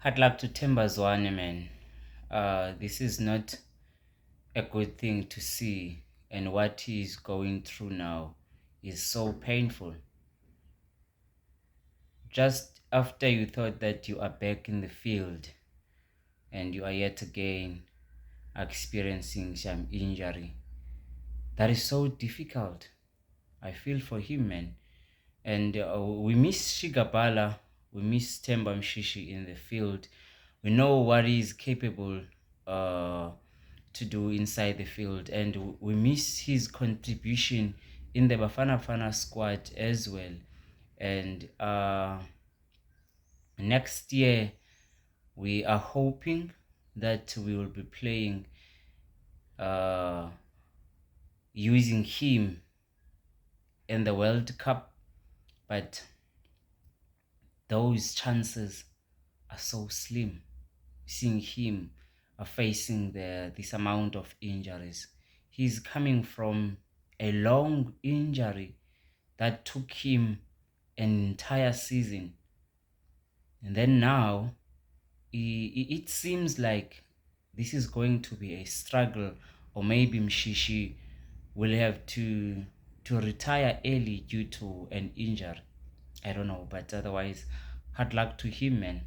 Hard luck to Themba Zwane, man. This is not a good thing to see, and what he's going through now is so painful. Just after you thought that you are back in the field, and you are yet again experiencing some injury. That is so difficult. I feel for him, man. And we miss Shigabala, we miss Themba Mshishi in the field. We know what he's capable uh, to do inside the field, and we miss his contribution in the Bafana Bafana squad as well. And next year, we are hoping that we will be playing uh, using him in the World Cup, but those chances are so slim. Seeing him facing this amount of injuries, he's coming from a long injury that took him an entire season, and then now it seems like this is going to be a struggle, or maybe Mshishi will have to retire early due to an injury. I don't know, but otherwise, hard luck to him, man.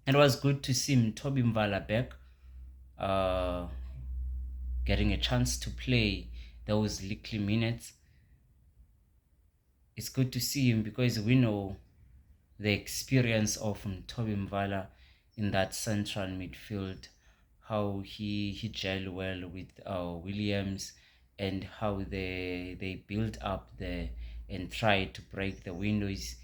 It was good to see Toby Mvala back, uh, getting a chance to play those little minutes. It's good to see him because we know the experience of Toby Mvala in that central midfield, how he gelled well with Williams, and how they built up there and tried to break the windows,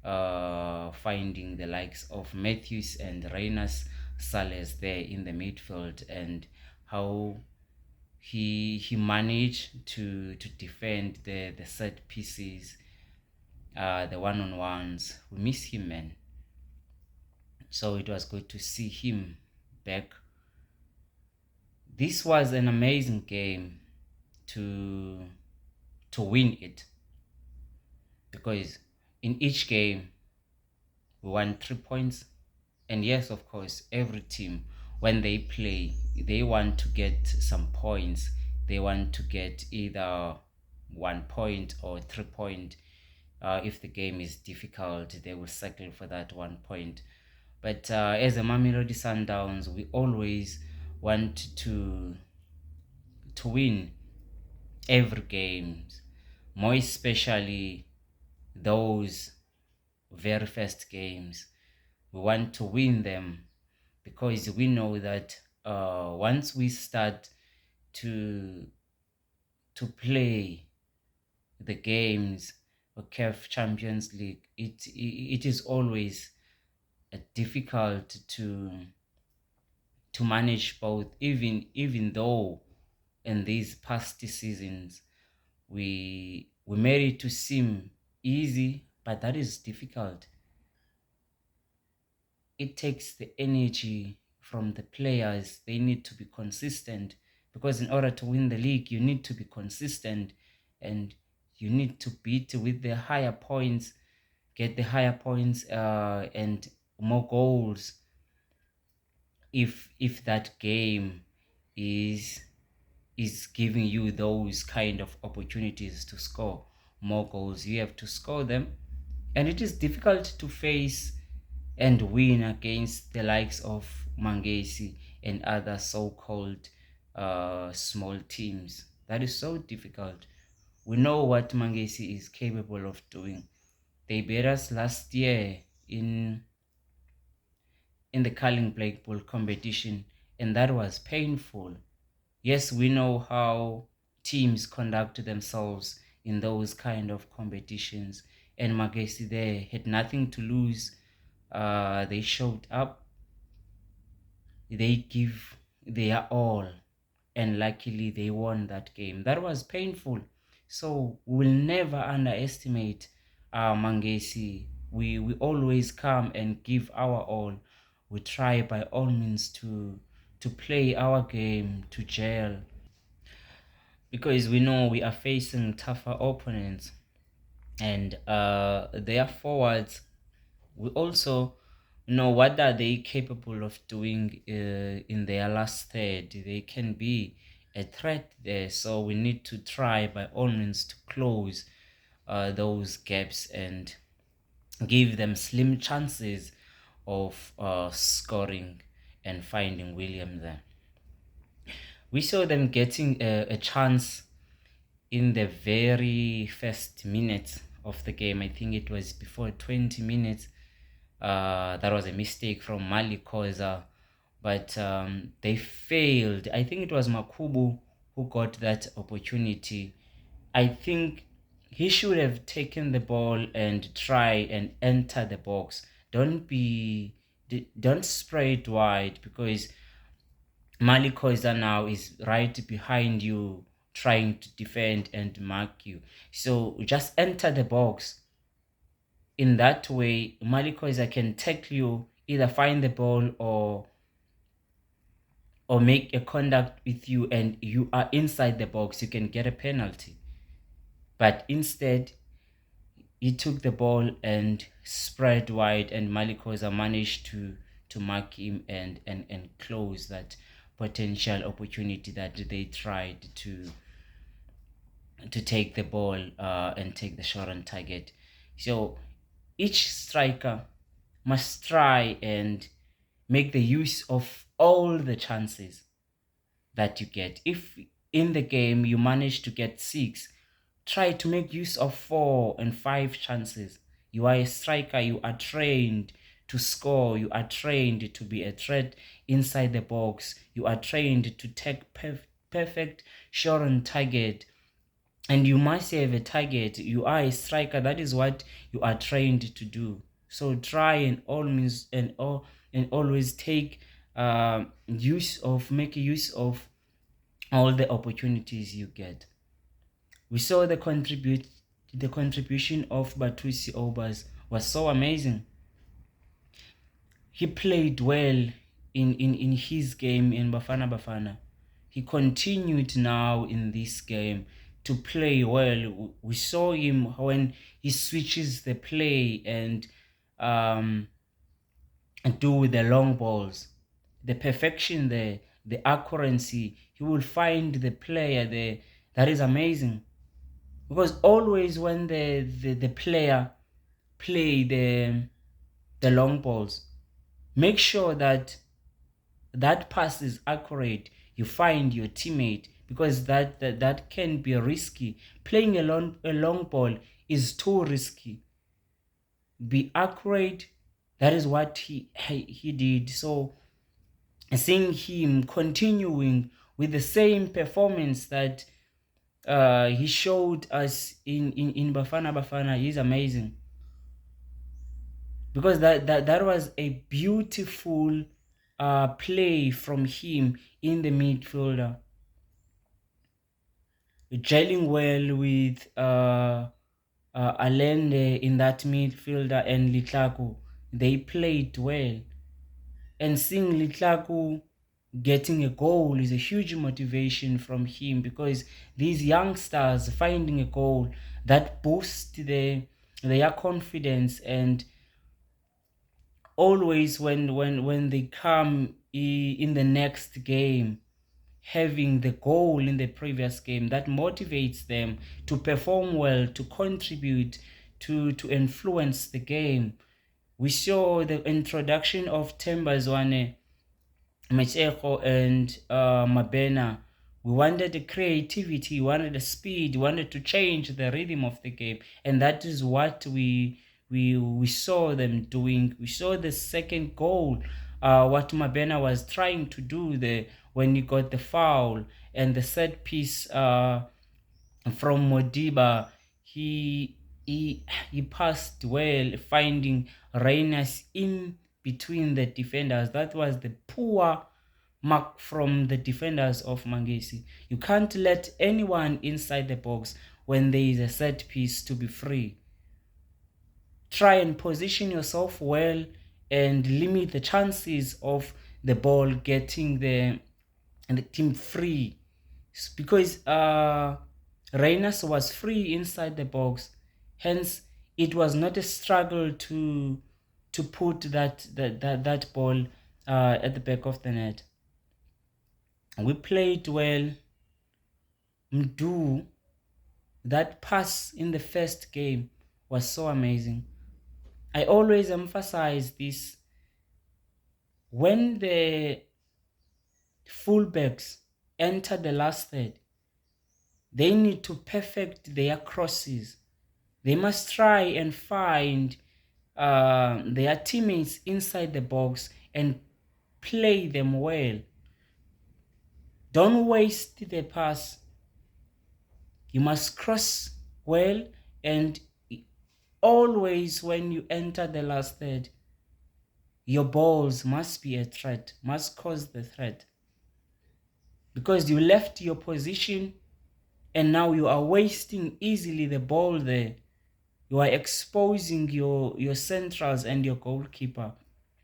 finding the likes of Matthews and Rayners Sales there in the midfield, and how he managed to defend the set pieces, the one-on-ones. We miss him, man. So it was good to see him back. This was an amazing game to win it, because in each game we won 3 points. And yes, of course, every team, when they play, they want to get some points. They want to get either 1 point or 3 point. If the game is difficult, they will settle for that 1 point. But as a Mamelodi Sundowns, we always want to win every game, more especially those very first games. We want to win them because we know that once we start to play the games of CAF Champions League, it is always difficult to manage both, even though in these past seasons we made it to seem easy, but that is difficult. It takes the energy from the players. They need to be consistent, because in order to win the league you need to be consistent, and you need to beat with the higher points, get the higher points, and more goals, if that game is giving you those kind of opportunities to score more goals. You have to score them, and it is difficult to face and win against the likes of Magesi and other so-called small teams. That is so difficult. We know what Magesi is capable of doing. They beat us last year in the Carling Blackpool competition, and that was painful. Yes, we know how teams conduct themselves in those kind of competitions, and Magesi there had nothing to lose. They showed up, they give their all, and luckily they won that game. That was painful. So we'll never underestimate Magesi. We always come and give our all. We try by all means to play our game, to gel, because we know we are facing tougher opponents, and their forwards, we also What are they capable of doing in their last third? They can be a threat there, so we need to try by all means to close those gaps and give them slim chances of scoring and finding William there. We saw them getting a chance in the very first minute of the game. I think it was before 20 minutes. That was a mistake from Mali Koza, but they failed. I think it was Makubu who got that opportunity. I think he should have taken the ball and try and enter the box. Don't spray it wide, because Mali Koza now is right behind you trying to defend and mark you. So just enter the box. In that way, Mali Koza can tackle you, either find the ball or make a contact with you, and you are inside the box, you can get a penalty. But instead, he took the ball and spread wide, and Mali Koza managed to mark him and close that potential opportunity that they tried to take the ball and take the shot on target. So each striker must try and make the use of all the chances that you get. If in the game you manage to get 6, try to make use of 4 and 5 chances. You are a striker, you are trained to score, you are trained to be a threat inside the box, you are trained to take perfect shot on target, and you must have a target. You are a striker, that is what you are trained to do. So try and always take make use of all the opportunities you get. We saw the contribution of Batusi Aubaas was so amazing. He played well in his game in Bafana. He continued now in this game to play well. We saw him when he switches the play and do the long balls, the perfection there, the accuracy. He will find the player there. That is amazing. Because always when the player play the long balls, make sure that that pass is accurate. You find your teammate, because that can be risky. Playing a long ball is too risky. Be accurate. That is what he did. So seeing him continuing with the same performance that he showed us in Bafana is amazing, because that was a beautiful play from him in the midfielder, gelling well with Alende in that midfielder and Litlaku. They played well, and seeing Litlaku getting a goal is a huge motivation from him, because these youngsters finding a goal that boosts their confidence, and always when they come in the next game having the goal in the previous game, that motivates them to perform well, to contribute, to influence the game. We saw the introduction of Themba Zwane, Macheko and Mabena. We wanted the creativity, we wanted the speed, we wanted to change the rhythm of the game, and that is what we saw them doing. We saw the second goal, what Mabena was trying to do there when he got the foul, and the set piece from Modiba. He passed well, finding Rayners in between the defenders. That was the poor mark from the defenders of Magesi. You can't let anyone inside the box when there is a set piece to be free. Try and position yourself well and limit the chances of the ball getting the team free, because Rayners was free inside the box. Hence, it was not a struggle to to put that ball at the back of the net. We played well. Mdu, that pass in the first game was so amazing. I always emphasize this. When the fullbacks enter the last third, they need to perfect their crosses. They must try and find their teammates inside the box and play them well. Don't waste the pass. You must cross well, and always when you enter the last third, your balls must be a threat, must cause the threat. Because you left your position and now you are wasting easily the ball there. You are exposing your centrals and your goalkeeper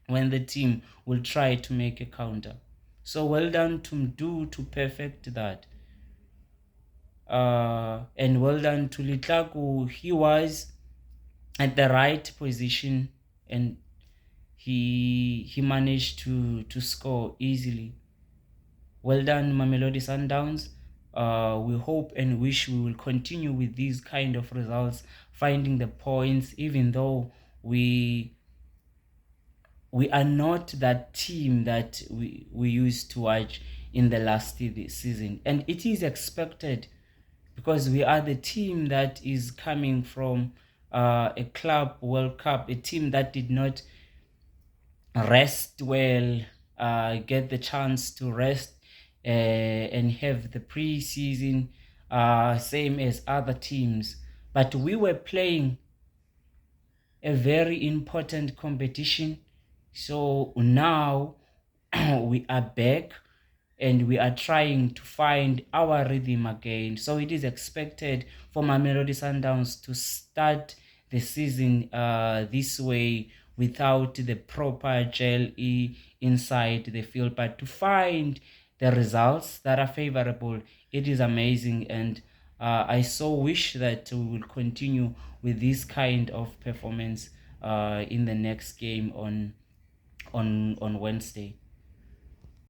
when the team will try to make a counter. So well done to Mdu to perfect that. And well done to Litlaku. He was at the right position and he managed to score easily. Well done, Mamelodi Sundowns. We hope and wish we will continue with these kind of results, finding the points, even though we are not that team that we used to watch in the last season. And it is expected because we are the team that is coming from a club World Cup, a team that did not rest well, get the chance to rest and have the pre-season same as other teams. But we were playing a very important competition. So now we are back and we are trying to find our rhythm again. So it is expected for Mamelodi Sundowns to start the season this way without the proper gel inside the field, but to find the results that are favorable, it is amazing. And I so wish that we will continue with this kind of performance in the next game on Wednesday.